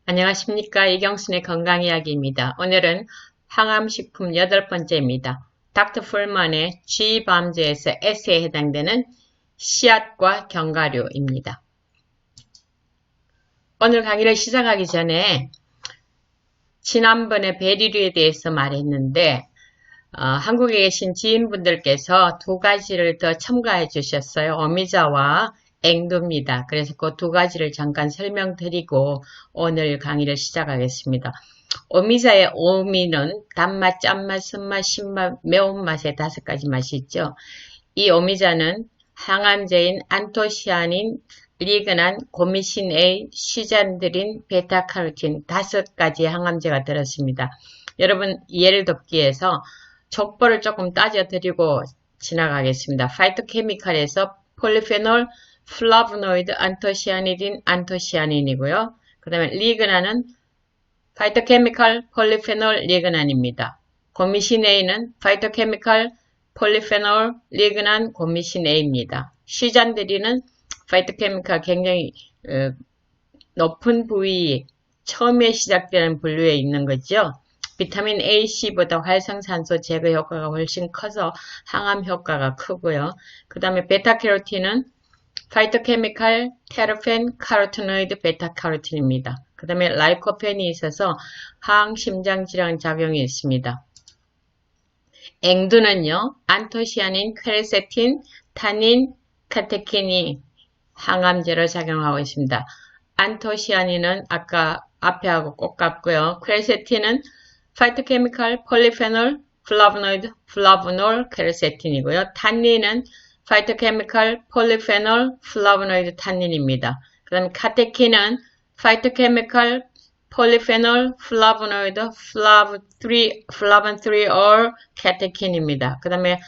안녕하십니까. 이경순의 건강이야기입니다. 오늘은 항암식품 8번째입니다. 닥터 풀만의 G밤즈에서 S에 해당되는 씨앗과 견과류입니다. 오늘 강의를 시작하기 전에 지난번에 베리류에 대해서 말했는데 한국에 계신 지인분들께서 두 가지를 더 첨가해 주셨어요. 어미자와 앵두입니다. 그래서 그 두 가지를 잠깐 설명드리고 오늘 강의를 시작하겠습니다. 어미자의 어미는 단맛, 짠맛, 쓴맛, 신맛, 매운맛의 5가지 맛이 있죠. 이 어미자는 항암제인 안토시아닌, 리그난, 고미신 A, 시잔드린, 베타카로틴 5가지 항암제가 들었습니다. 여러분 이해를 돕기 위해서 족보를 조금 따져드리고 지나가겠습니다. 파이토케미칼에서 폴리페놀, 플라보노이드, 안토시아니딘, 안토시아닌이고요. 그 다음에 리그난은 파이토케미칼, 폴리페놀, 리그난입니다. 고미신 A는 파이토케미칼, 폴리페놀, 리그난, 고미신 A입니다. 시잔드린은 파이토케미칼 굉장히 높은 부위, 처음에 시작되는 분류에 있는 거죠. 비타민 A, C보다 활성산소 제거 효과가 훨씬 커서 항암 효과가 크고요. 그 다음에 베타캐로틴은 파이토케미칼, 테르펜, 카로티노이드, 베타카로틴입니다. 그 다음에 라이코펜이 있어서 항심장질환 작용이 있습니다. 앵두는요, 안토시아닌, 퀘르세틴, 타닌, 카테킨이 항암제로 작용하고 있습니다. 안토시아닌은 아까 앞에하고 꼭 같고요. 퀘르세틴은 파이토케미칼, 폴리페놀, 플라보노이드, 플라보놀, 퀘르세틴이고요. 탄닌은 파이토케미칼, 폴리페놀, 플라보노이드, 탄닌입니다. 그 다음에 카테킨은 파이토케미칼, 폴리페놀, 플라보노이드, 플라본 3or 카테킨입니다. 그 다음에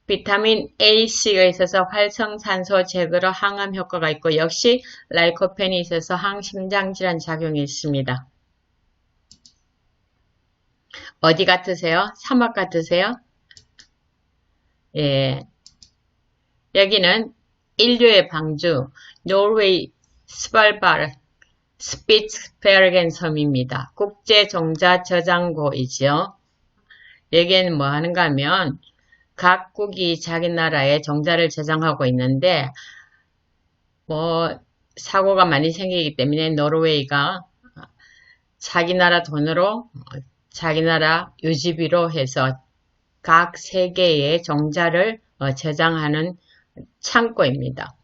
비타민 A, C가 있어서 활성산소 제거로 항암 효과가 있고 역시 라이코펜이 있어서 항심장질환 작용이 있습니다. 어디 같으세요? 사막 같으세요? 예. 여기는 인류의 방주, 노르웨이 스발바르 스피츠베르겐 섬입니다. 국제 종자 저장고이죠. 여기에는 뭐 하는가 하면 각국이 자기 나라에 종자를 저장하고 있는데 뭐 사고가 많이 생기기 때문에 노르웨이가 자기 나라 돈으로 자기 나라 유지비로 해서 각 세계의 종자를 저장하는 창고입니다.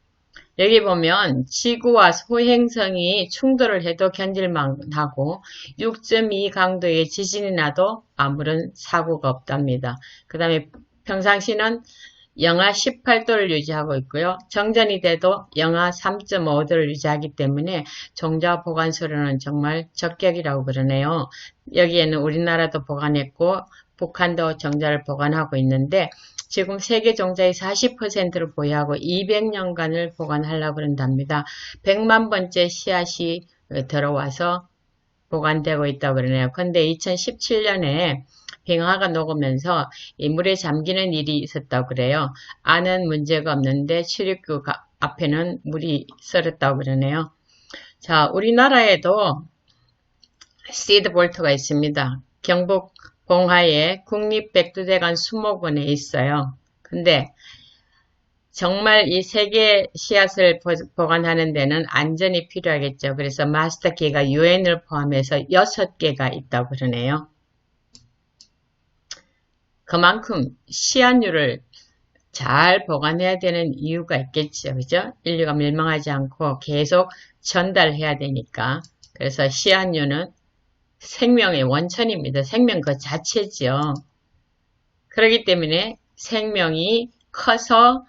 여기 보면 지구와 소행성이 충돌을 해도 견딜만하고 6.2 강도의 지진이 나도 아무런 사고가 없답니다. 그 다음에 평상시는 영하 18도를 유지하고 있고요. 정전이 돼도 영하 3.5도를 유지하기 때문에 종자 보관소로는 정말 적격이라고 그러네요. 여기에는 우리나라도 보관했고 북한도 종자를 보관하고 있는데 지금 세계 종자의 40%를 보유하고 200년간을 보관하려고 그런답니다. 100만 번째 씨앗이 들어와서 보관되고 있다고 그러네요. 근데 2017년에 빙하가 녹으면서 이 물에 잠기는 일이 있었다고 그래요. 안은 문제가 없는데 출입구 앞에는 물이 썰었다고 그러네요. 자, 우리나라에도 시드볼트가 있습니다. 경북 봉화에 국립백두대간 수목원에 있어요. 근데 정말 이 세계 씨앗을 보관하는 데는 안전이 필요하겠죠. 그래서 마스터키가 UN을 포함해서 6개가 있다고 그러네요. 그만큼 씨앗류를 잘 보관해야 되는 이유가 있겠죠. 그죠? 인류가 멸망하지 않고 계속 전달해야 되니까. 그래서 씨앗류는 생명의 원천입니다. 생명 그 자체죠. 그렇기 때문에 생명이 커서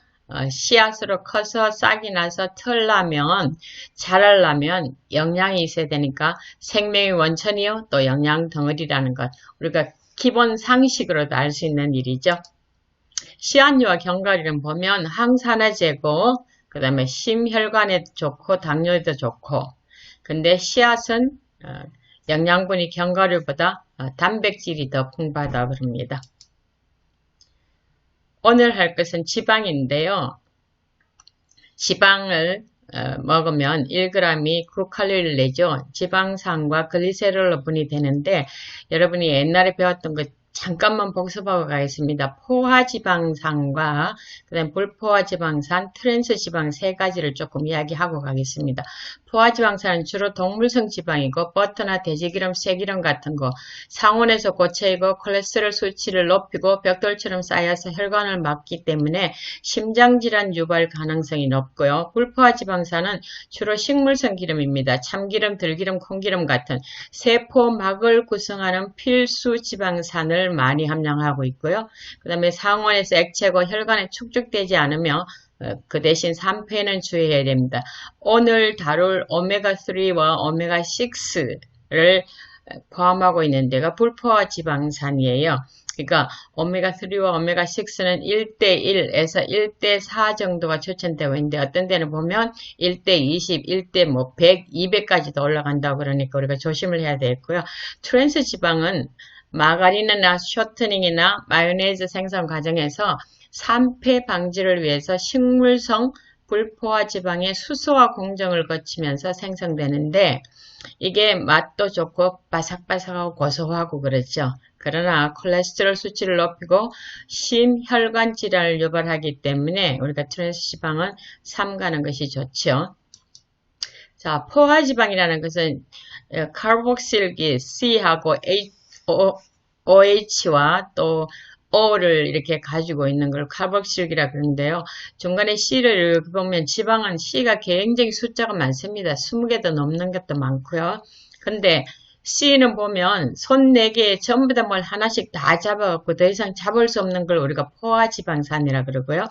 씨앗으로 커서 싹이 나서 털나면 자라려면 영양이 있어야 되니까 생명의 원천이요 또 영양 덩어리라는 것 우리가 기본 상식으로도 알 수 있는 일이죠. 씨앗류와 견과류는 보면 항산화제고 그 다음에 심혈관에도 좋고 당뇨에도 좋고 근데 씨앗은 영양분이 견과류보다 단백질이 더 풍부하다고 합니다. 오늘 할 것은 지방인데요. 지방을 먹으면 1g이 9칼로리를 내죠. 지방산과 글리세롤로 분이되는데 여러분이 옛날에 배웠던 거 잠깐만 복습하고 가겠습니다. 포화지방산과 그다음 불포화지방산, 트랜스지방 세 가지를 조금 이야기하고 가겠습니다. 포화지방산은 주로 동물성 지방이고 버터나 돼지기름, 쇠기름 같은 거 상온에서 고체이고 콜레스테롤 수치를 높이고 벽돌처럼 쌓여서 혈관을 막기 때문에 심장질환 유발 가능성이 높고요. 불포화지방산은 주로 식물성 기름입니다. 참기름, 들기름, 콩기름 같은 세포막을 구성하는 필수 지방산을 많이 함량하고 있고요. 그 다음에 상온에서 액체고 혈관에 축적되지 않으며 그 대신 산패는 주의해야 됩니다. 오늘 다룰 오메가3와 오메가6를 포함하고 있는 데가 불포화 지방산이에요. 그러니까 오메가3와 오메가6는 1대1에서 1대4 정도가 추천되고 있는데 어떤 데는 보면 1대20, 1대 100, 200까지도 올라간다고 그러니까 우리가 조심을 해야 되겠고요. 트랜스 지방은 마가린이나 쇼트닝이나 마요네즈 생산 과정에서 산패 방지를 위해서 식물성 불포화 지방의 수소화 공정을 거치면서 생성되는데 이게 맛도 좋고 바삭바삭하고 고소하고 그렇죠. 그러나 콜레스테롤 수치를 높이고 심혈관 질환을 유발하기 때문에 우리가 트랜스 지방은 삼가는 것이 좋죠. 자, 포화지방이라는 것은 카르복실기 C하고 OH와 또 O를 이렇게 가지고 있는 걸 카르복실기라 그러는데요. 중간에 C를 이렇게 보면 지방은 C가 굉장히 숫자가 많습니다. 20개도 넘는 것도 많고요. 근데 C는 보면 손 4개에 전부 다 뭘 하나씩 다 잡아갖고 더 이상 잡을 수 없는 걸 우리가 포화지방산이라 그러고요.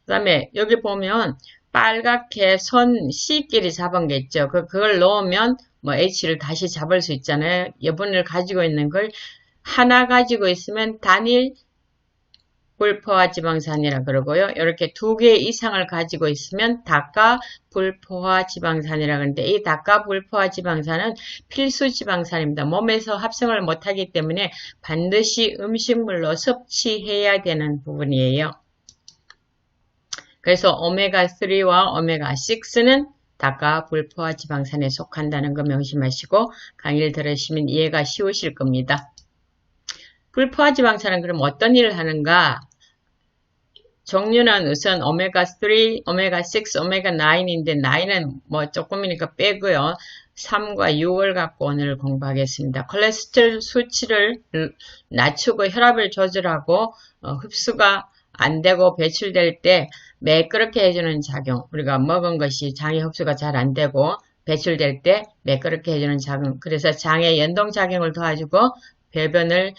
그 다음에 여기 보면 빨갛게 손 C끼리 잡은 게 있죠. 그걸 넣으면 뭐 H를 다시 잡을 수 있잖아요. 여분을 가지고 있는 걸 하나 가지고 있으면 단일 불포화지방산이라 그러고요. 이렇게 2개 이상을 가지고 있으면 다가 불포화지방산이라 그러는데 이 다가 불포화지방산은 필수지방산입니다. 몸에서 합성을 못하기 때문에 반드시 음식물로 섭취해야 되는 부분이에요. 그래서 오메가3와 오메가6는 다가 불포화지방산에 속한다는 거 명심하시고 강의를 들으시면 이해가 쉬우실 겁니다. 불포화지방산은 그럼 어떤 일을 하는가? 종류는 우선 오메가3, 오메가6, 오메가9인데 9은 뭐 조금이니까 빼고요. 3과 6을 갖고 오늘 공부하겠습니다. 콜레스테롤 수치를 낮추고 혈압을 조절하고 흡수가 안 되고 배출될 때 매끄럽게 해주는 작용. 우리가 먹은 것이 장에 흡수가 잘 안 되고 배출될 때 매끄럽게 해주는 작용. 그래서 장의 연동작용을 도와주고 배변을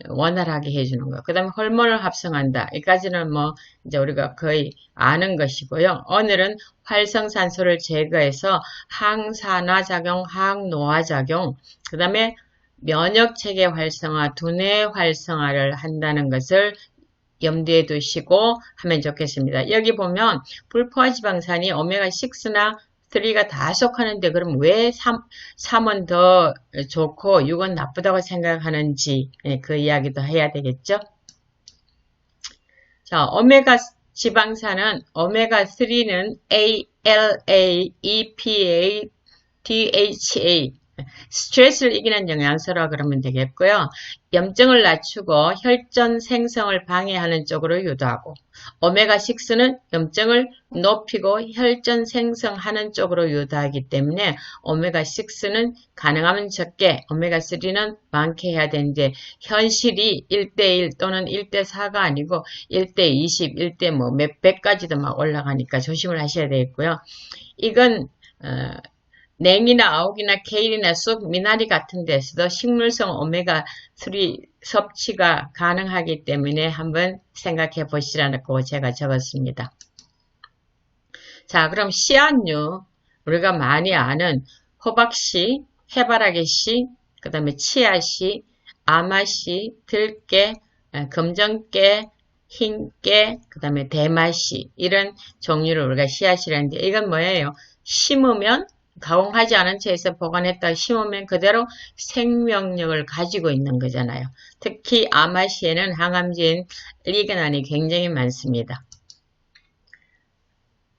원활하게 해주는 거. 그 다음에 호르몬을 합성한다. 여기까지는 뭐 이제 우리가 거의 아는 것이고요. 오늘은 활성산소를 제거해서 항산화작용, 항노화작용, 그 다음에 면역체계 활성화, 두뇌 활성화를 한다는 것을 염두에 두시고 하면 좋겠습니다. 여기 보면 불포화지방산이 오메가6나 3가 다 속하는데 그럼 왜 3은 더 좋고 6은 나쁘다고 생각하는지 그 이야기도 해야 되겠죠. 자, 오메가 지방산은 오메가3는 ALA, EPA, DHA 스트레스를 이기는 영양소라 그러면 되겠고요. 염증을 낮추고 혈전 생성을 방해하는 쪽으로 유도하고 오메가6는 염증을 높이고 혈전 생성하는 쪽으로 유도하기 때문에 오메가6는 가능하면 적게 오메가3는 많게 해야 되는데 현실이 1대1 또는 1대4가 아니고 1대20, 1대 뭐 몇백까지도 막 올라가니까 조심을 하셔야 되겠고요. 이건 냉이나 아욱이나 케일이나 쑥, 미나리 같은 데서도 식물성 오메가3 섭취가 가능하기 때문에 한번 생각해 보시라고 제가 적었습니다. 자, 그럼 씨앗류, 우리가 많이 아는 호박씨, 해바라기씨, 그 다음에 치아씨, 아마씨, 들깨, 금정깨, 흰깨, 그 다음에 대마씨 이런 종류를 우리가 씨앗이라는데 이건 뭐예요? 심으면 가공하지 않은 채에서 보관했다가 심으면 그대로 생명력을 가지고 있는 거잖아요. 특히 아마씨에는 항암제인 리그난이 굉장히 많습니다.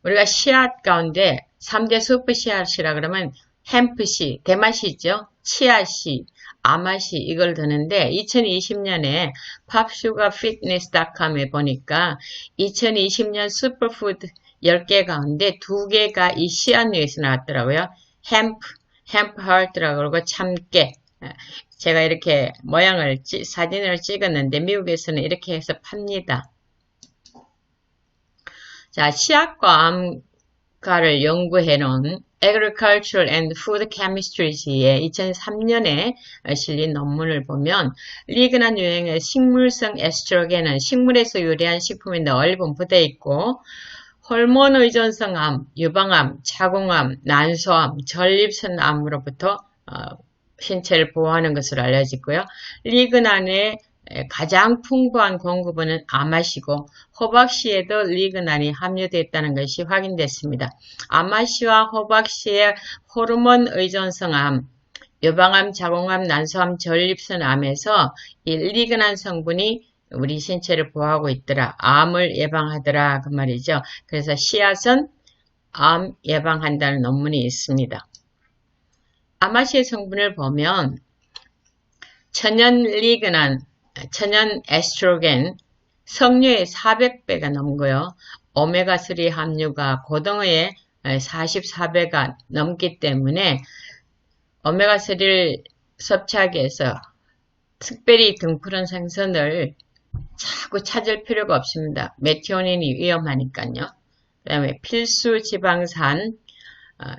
우리가 씨앗 가운데 3대 슈퍼 씨앗이라 그러면 햄프씨, 대마씨죠. 치아씨, 아마씨 이걸 드는데 2020년에 popsugarfitness.com에 보니까 2020년 슈퍼푸드 10개 가운데 2개가 이 씨앗류에서 나왔더라고요. 햄프 하트라고 그러고 참깨. 제가 이렇게 모양을 사진을 찍었는데 미국에서는 이렇게 해서 팝니다. 자, 씨앗과 암과를 연구해 놓은 Agricultural and Food Chemistry의 2003년에 실린 논문을 보면 리그난 유형의 식물성 에스트로겐은 식물에서 유래한 식품에 널리 분포되어 있고 호르몬 의존성 암, 유방암, 자궁암, 난소암, 전립선암으로부터 신체를 보호하는 것으로 알려지고요. 리그난의 가장 풍부한 공급원은 아마씨고 호박씨에도 리그난이 함유되어 있다는 것이 확인됐습니다. 아마씨와 호박씨의 호르몬 의존성 암, 유방암, 자궁암, 난소암, 전립선암에서 이 리그난 성분이 우리 신체를 보호하고 있더라. 암을 예방하더라. 그 말이죠. 그래서 씨앗은 암 예방한다는 논문이 있습니다. 아마씨의 성분을 보면 천연 리그난, 천연 에스트로겐, 석류의 400배가 넘고요. 오메가3 함유가 고등어의 44배가 넘기 때문에 오메가3를 섭취하기 위해서 특별히 등푸른 생선을 자꾸 찾을 필요가 없습니다. 메티오닌이 위험하니까요. 그 다음에 필수 지방산,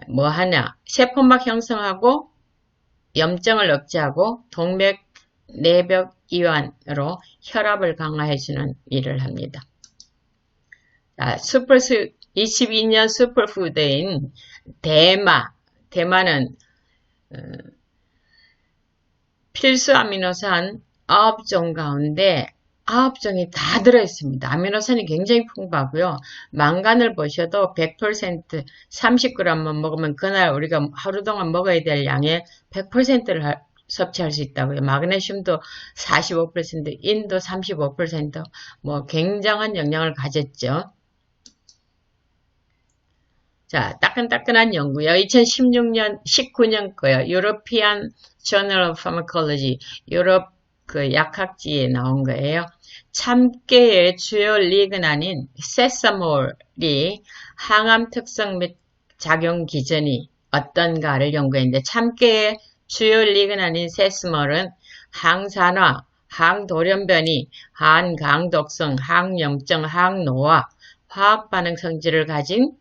뭐 하냐, 세포막 형성하고 염증을 억제하고 동맥 내벽 이완으로 혈압을 강화해주는 일을 합니다. 자, 22년 슈퍼푸드인 대마는 필수 아미노산 9종 가운데 9종이 다 들어있습니다. 아미노산이 굉장히 풍부하고요. 망간을 보셔도 100% 30g만 먹으면 그날 우리가 하루 동안 먹어야 될 양의 100%를 섭취할 수 있다고요. 마그네슘도 45%, 인도 35%, 뭐 굉장한 영향을 가졌죠. 자, 따끈따끈한 연구요. 2016년, 19년 거요. European Journal of Pharmacology, 유럽 그 약학지에 나온 거예요. 참깨의 주요 리그난인 세사몰이 항암 특성 및 작용 기전이 어떤가를 연구했는데 참깨의 주요 리그난인 세사몰은 항산화, 항돌연변이, 항강독성, 항염증, 항노화, 화학반응 성질을 가진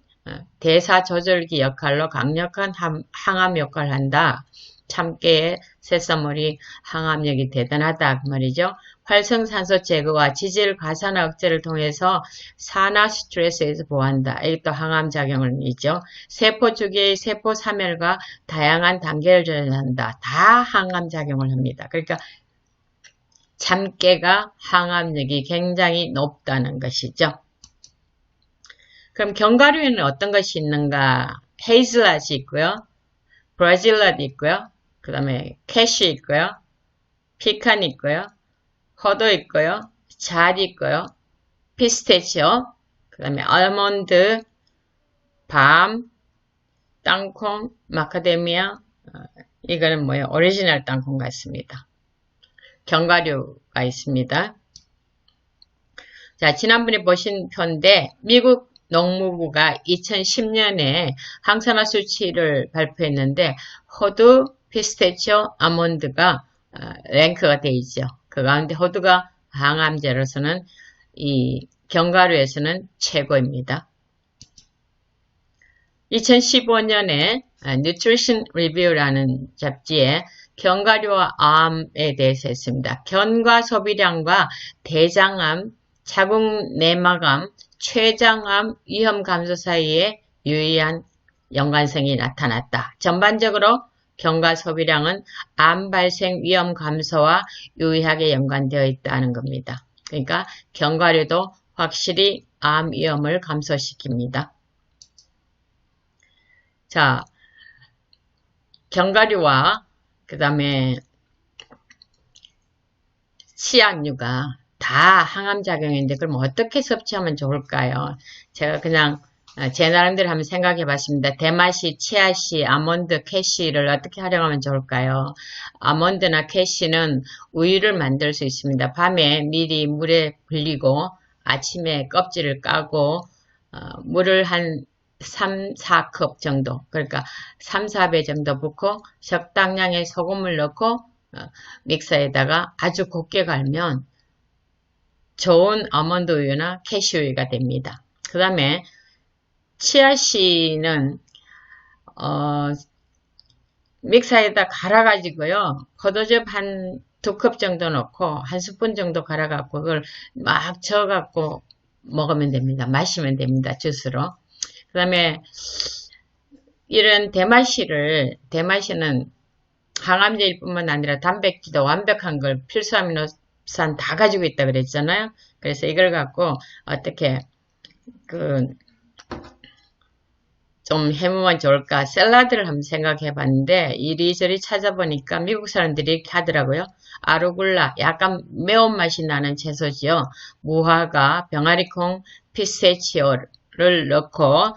대사조절기 역할로 강력한 항암 역할을 한다. 참깨의 세사몰이 항암력이 대단하다 그 말이죠. 활성산소 제거와 지질 가산화 억제를 통해서 산화 스트레스에서 보호한다. 이것도 항암 작용을 있죠. 세포 주기의 세포 사멸과 다양한 단계를 조절한다. 다 항암 작용을 합니다. 그러니까 참깨가 항암력이 굉장히 높다는 것이죠. 그럼 견과류에는 어떤 것이 있는가? 헤이즐넛이 있고요. 브라질넛 있고요. 그 다음에 캐슈 있고요. 피칸 있고요. 포도 있고요. 잣 있고요. 피스타치오, 그 다음에 알몬드, 밤, 땅콩, 마카데미아, 이거는 뭐예요? 오리지널 땅콩 같습니다. 견과류가 있습니다. 자, 지난번에 보신 표인데 미국 농무부가 2010년에 항산화 수치를 발표했는데 호두, 피스타치오, 아몬드가 랭크가 되어 있죠. 그 가운데 호두가 항암제로서는 이 견과류에서는 최고입니다. 2015년에 Nutrition Review라는 잡지에 견과류와 암에 대해서 했습니다. 견과 소비량과 대장암, 자궁내막암, 췌장암 위험 감소 사이에 유의한 연관성이 나타났다. 전반적으로 견과 소비량은 암 발생 위험 감소와 유의하게 연관되어 있다는 겁니다. 그러니까 견과류도 확실히 암 위험을 감소시킵니다. 자, 견과류와 그 다음에 씨앗류가 다 항암작용인데 그럼 어떻게 섭취하면 좋을까요? 제가 그냥 제 나름대로 한번 생각해 봤습니다. 대마시, 치아씨, 아몬드, 캐시를 어떻게 활용하면 좋을까요? 아몬드나 캐시는 우유를 만들 수 있습니다. 밤에 미리 물에 불리고 아침에 껍질을 까고 물을 한 3, 4컵 정도, 그러니까 3, 4배 정도 붓고 적당량의 소금을 넣고 믹서에다가 아주 곱게 갈면 좋은 아몬드 우유나 캐시 우유가 됩니다. 그 다음에 치아씨는 믹서에다 갈아가지고요. 포도즙 한 2컵 정도 넣고 한 스푼 정도 갈아갖고 그걸 막 저어갖고 먹으면 됩니다. 마시면 됩니다. 주스로. 그 다음에 이런 대마시는 항암제일 뿐만 아니라 단백질도 완벽한 걸 필수 아미노산 다 가지고 있다 그랬잖아요. 그래서 이걸 갖고 어떻게 좀 해보면 좋을까? 샐러드를 한번 생각해 봤는데 이리저리 찾아보니까 미국 사람들이 이렇게 하더라고요. 아루굴라, 약간 매운맛이 나는 채소지요. 무화과, 병아리콩, 피스타치오를 넣고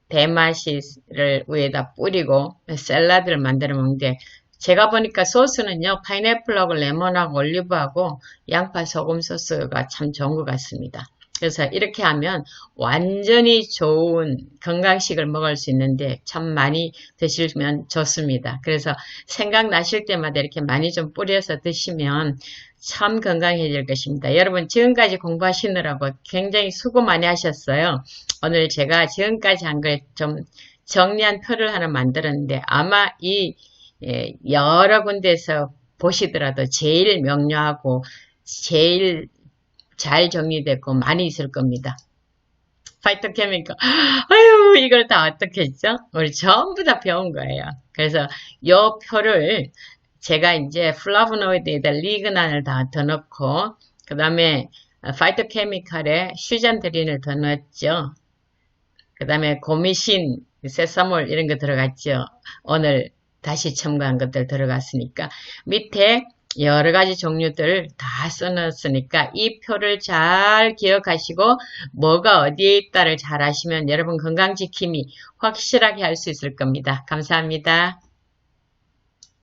대마시를 위에다 뿌리고 샐러드를 만들어 먹는데 제가 보니까 소스는요. 파인애플하고 레몬하고 올리브하고 양파 소금 소스가 참 좋은 것 같습니다. 그래서 이렇게 하면 완전히 좋은 건강식을 먹을 수 있는데 참 많이 드시면 좋습니다. 그래서 생각나실 때마다 이렇게 많이 좀 뿌려서 드시면 참 건강해질 것입니다. 여러분 지금까지 공부하시느라고 굉장히 수고 많이 하셨어요. 오늘 제가 지금까지 한 걸 좀 정리한 표를 하나 만들었는데 아마 이 여러 군데에서 보시더라도 제일 명료하고 제일 잘 정리됐고 많이 있을 겁니다. 파이토케미컬. 아유, 이걸 다 어떻게 했죠? 우리 전부 다 배운 거예요. 그래서 이 표를 제가 이제 플라보노이드에다 리그난을 다 더 넣고 그 다음에 파이토케미컬에 슈잔드린을 더 넣었죠. 그 다음에 고미신, 세사몰 이런 거 들어갔죠. 오늘 다시 첨가한 것들 들어갔으니까 밑에 여러 가지 종류들 다 써놨으니까 이 표를 잘 기억하시고 뭐가 어디에 있다를 잘 아시면 여러분 건강지킴이 확실하게 할 수 있을 겁니다. 감사합니다.